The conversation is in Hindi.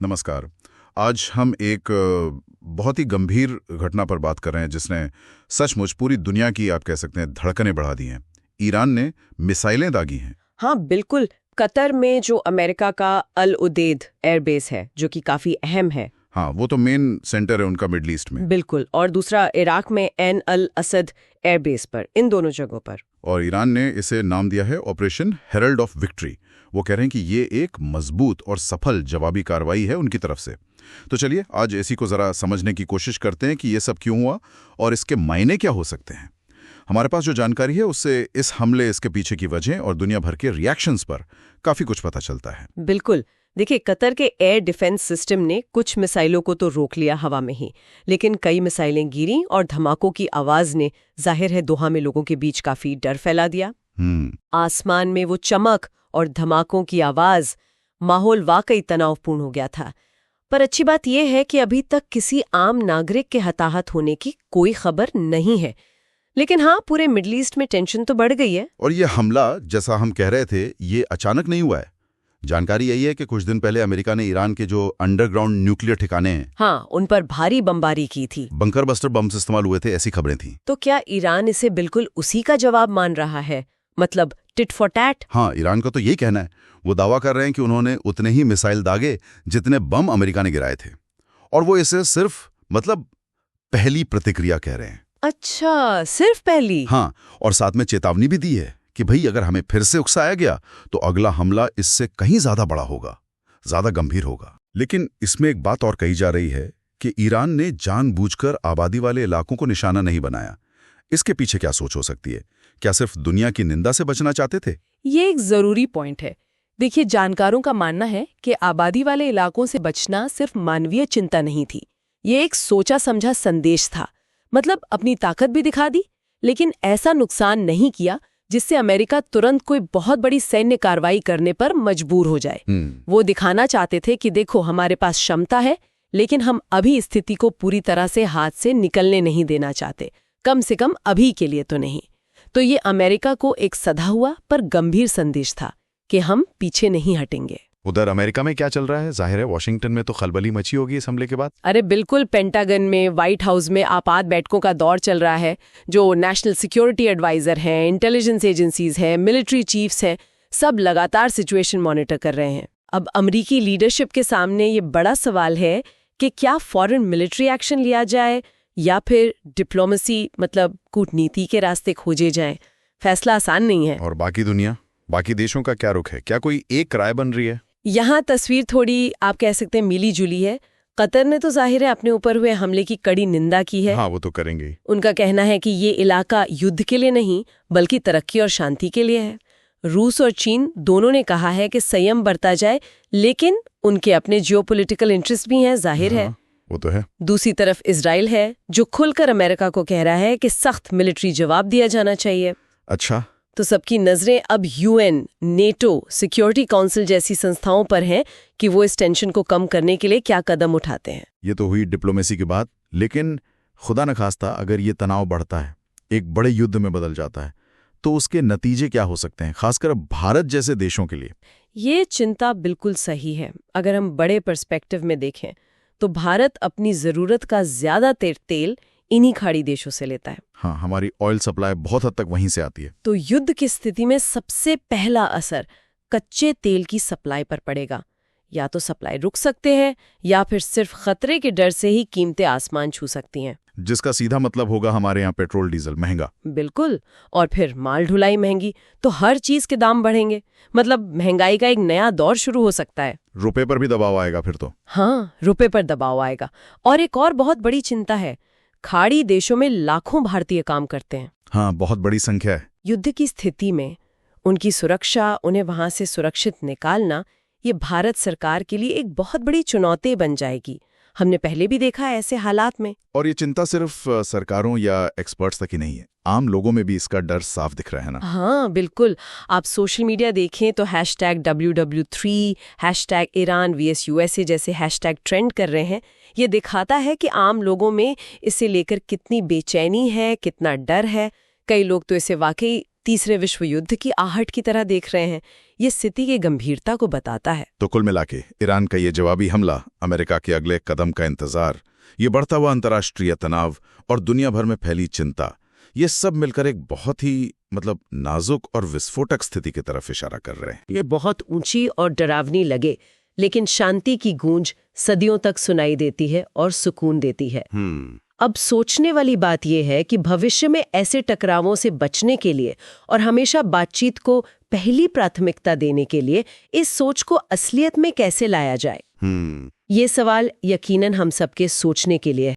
नमस्कार। आज हम एक बहुत ही गंभीर घटना पर बात कर रहे हैं जिसने सचमुच पूरी दुनिया की आप कह सकते हैं धड़कनें बढ़ा दी हैं। ईरान ने मिसाइलें दागी हैं। हाँ बिल्कुल। कतर में जो अमेरिका का अल उदेद एयरबेस है जो कि काफी अहम है। हाँ, वो तो मेन सेंटर है उनका मिडल ईस्ट में। बिल्कुल। और दूसरा इराक में एन अल असद एयरबेस पर, इन दोनों जगहों पर। और ईरान ने इसे नाम दिया है ऑपरेशन हेरल्ड ऑफ विक्ट्री। वो कह रहे हैं कि ये एक मजबूत और सफल जवाबी कार्रवाई है उनकी तरफ से। तो चलिए आज इसी को जरा समझने की कोशिश करते हैं कि ये सब क्यों हुआ और इसके मायने क्या हो सकते हैं। हमारे पास जो जानकारी है उससे इस हमले, इसके पीछे की वजह और दुनिया भर के रिएक्शंस पर काफी कुछ पता चलता है। बिल्कुल। देखिए, कतर के एयर डिफेंस सिस्टम ने कुछ मिसाइलों को तो रोक लिया हवा में ही, लेकिन कई मिसाइलें गिरी और धमाकों की आवाज ने जाहिर है दोहा में लोगों के बीच काफी डर फैला दिया। आसमान में वो चमक और धमाकों की आवाज, माहौल वाकई तनावपूर्ण हो गया था। पर अच्छी बात यह है कि अभी तक किसी आम नागरिक के हताहत होने की कोई खबर नहीं है। लेकिन हाँ, पूरे मिडल ईस्ट में टेंशन तो बढ़ गई है। और ये हमला, जैसा हम कह रहे थे, ये अचानक नहीं हुआ है। जानकारी यही है कि कुछ दिन पहले अमेरिका ने ईरान के जो अंडरग्राउंड न्यूक्लियर ठिकाने हैं, हाँ, उन पर भारी बमबारी की थी। बंकर बस्टर बम्स इस्तेमाल हुए थे, ऐसी खबरें थी। तो क्या ईरान इसे बिल्कुल उसी का जवाब मान रहा है, मतलब टिट फॉर टैट? हाँ, ईरान का तो यही कहना है। वो दावा कर रहे हैं कि उन्होंने उतने ही मिसाइल दागे जितने बम अमेरिका ने गिराए थे, और वो इसे सिर्फ पहली प्रतिक्रिया कह रहे हैं। अच्छा, सिर्फ पहली? हाँ, और साथ में चेतावनी भी दी है कि भाई अगर हमें फिर से उकसाया गया तो अगला हमला इससे कहीं ज्यादा बड़ा होगा, ज्यादा गंभीर होगा। लेकिन इसमें एक बात और कही जा रही है कि ईरान ने जानबूझकर आबादी वाले इलाकों को निशाना नहीं बनाया। इसके पीछे क्या सोच हो सकती है? क्या सिर्फ दुनिया की निंदा से बचना चाहते थे? ये एक जरूरी पॉइंट है। देखिए, जानकारों का मानना है कि आबादी वाले इलाकों से बचना सिर्फ मानवीय चिंता नहीं थी, ये एक सोचा समझा संदेश था। मतलब अपनी ताकत भी दिखा दी, लेकिन ऐसा नुकसान नहीं किया जिससे अमेरिका तुरंत कोई बहुत बड़ी सैन्य कार्रवाई करने पर मजबूर हो जाए। वो दिखाना चाहते थे कि देखो, हमारे पास क्षमता है, लेकिन हम अभी स्थिति को पूरी तरह से हाथ से निकलने नहीं देना चाहते, कम से कम अभी के लिए तो नहीं। तो ये अमेरिका को एक सधा हुआ पर गंभीर संदेश था कि हम पीछे नहीं हटेंगे। उधर अमेरिका में क्या चल रहा है? जाहिर है वॉशिंगटन में तो खलबली मची होगी इस हमले के बाद। अरे बिल्कुल, पेंटागन में, व्हाइट हाउस में आपात बैठकों का दौर चल रहा है। जो नेशनल सिक्योरिटी एडवाइजर हैं, इंटेलिजेंस एजेंसीज हैं, मिलिट्री चीफ्स हैं, सब लगातार सिचुएशन मॉनिटर कर रहे हैं। अब अमरीकी लीडरशिप के सामने ये बड़ा सवाल है कि क्या फॉरेन मिलिट्री एक्शन लिया जाए या फिर डिप्लोमेसी, मतलब कूटनीति के रास्ते खोजे जाएं। फैसला आसान नहीं है। और बाकी दुनिया, बाकी देशों का क्या रुख है? क्या कोई एक राय बन रही है? यहाँ तस्वीर थोड़ी आप कह सकते हैं मिली जुली है। कतर ने तो जाहिर है अपने ऊपर हुए हमले की कड़ी निंदा की है। हाँ, वो तो करेंगे। उनका कहना है कि ये इलाका युद्ध के लिए नहीं बल्कि तरक्की और शांति के लिए है। रूस और चीन दोनों ने कहा है कि संयम बरता जाए, लेकिन उनके अपने जियोपॉलिटिकल इंटरेस्ट भी हैं, जाहिर है। वो तो है। दूसरी तरफ इजराइल है जो खुलकर अमेरिका को कह रहा है कि सख्त मिलिट्री जवाब दिया जाना चाहिए। अच्छा, तो सबकी नजरें अब यूएन, नेटो, सिक्योरिटी काउंसिल जैसी संस्थाओं पर हैं कि वो इस टेंशन को कम करने के लिए क्या कदम उठाते हैं। ये तो हुई डिप्लोमेसी की बात, लेकिन खुदा न खास्ता अगर ये तनाव बढ़ता है, एक बड़े युद्ध में बदल जाता है, तो उसके नतीजे क्या हो सकते हैं, खासकर भारत जैसे देशों के लिए? ये चिंता बिल्कुल सही है। अगर हम बड़े पर्सपेक्टिव में देखें तो भारत अपनी जरूरत का ज्यादातर तेल इन्हीं खाड़ी देशों से लेता है। हाँ, हमारी ऑयल सप्लाई बहुत हद तक वहीं से आती है। तो युद्ध की स्थिति में सबसे पहला असर कच्चे तेल की सप्लाई पर पड़ेगा। या तो सप्लाई रुक सकते हैं या फिर सिर्फ खतरे के डर से ही कीमतें आसमान छू सकती हैं, जिसका सीधा मतलब होगा हमारे यहाँ पेट्रोल डीजल महंगा। बिल्कुल। और फिर माल ढुलाई महंगी तो हर चीज के दाम बढ़ेंगे। मतलब महंगाई का एक नया दौर शुरू हो सकता है। रुपए पर भी दबाव आएगा फिर तो। हाँ, रुपए पर दबाव आएगा। और एक और बहुत बड़ी चिंता है, खाड़ी देशों में लाखों भारतीय काम करते हैं। हाँ, बहुत बड़ी संख्या है। युद्ध की स्थिति में उनकी सुरक्षा, उन्हें वहां से सुरक्षित निकालना, ये भारत सरकार के लिए एक बहुत बड़ी चुनौती बन जाएगी। हमने पहले भी देखा है ऐसे हालात में। और ये चिंता सिर्फ सरकारों या एक्सपर्ट्स तक ही नहीं है, आम लोगों में भी इसका डर साफ दिख रहा है ना। हाँ बिल्कुल। आप सोशल मीडिया देखें तो #WW3, #Iran vs USA जैसे हैशटैग ट्रेंड कर रहे हैं। ये दिखाता है कि आम लोगों में इसे लेकर कितनी बेचैनी है, कितना डर है। कई लोग तो इसे वाकई तीसरे विश्व युद्ध की आहट की तरह देख रहे हैं। ये स्थिति की गंभीरता को बताता है। तो कुल मिलाके ईरान का ये जवाबी हमला, अमेरिका के अगले कदम का इंतजार, ये बढ़ता हुआ अंतर्राष्ट्रीय तनाव और दुनिया भर में फैली चिंता, ये सब मिलकर एक बहुत ही नाजुक और विस्फोटक स्थिति की तरफ इशारा कर रहे हैं। ये बहुत ऊंची और डरावनी लगे, लेकिन शांति की गूंज सदियों तक सुनाई देती है और सुकून देती है। अब सोचने वाली बात यह है कि भविष्य में ऐसे टकरावों से बचने के लिए और हमेशा बातचीत को पहली प्राथमिकता देने के लिए इस सोच को असलियत में कैसे लाया जाए। ये सवाल यकीनन हम सबके सोचने के लिए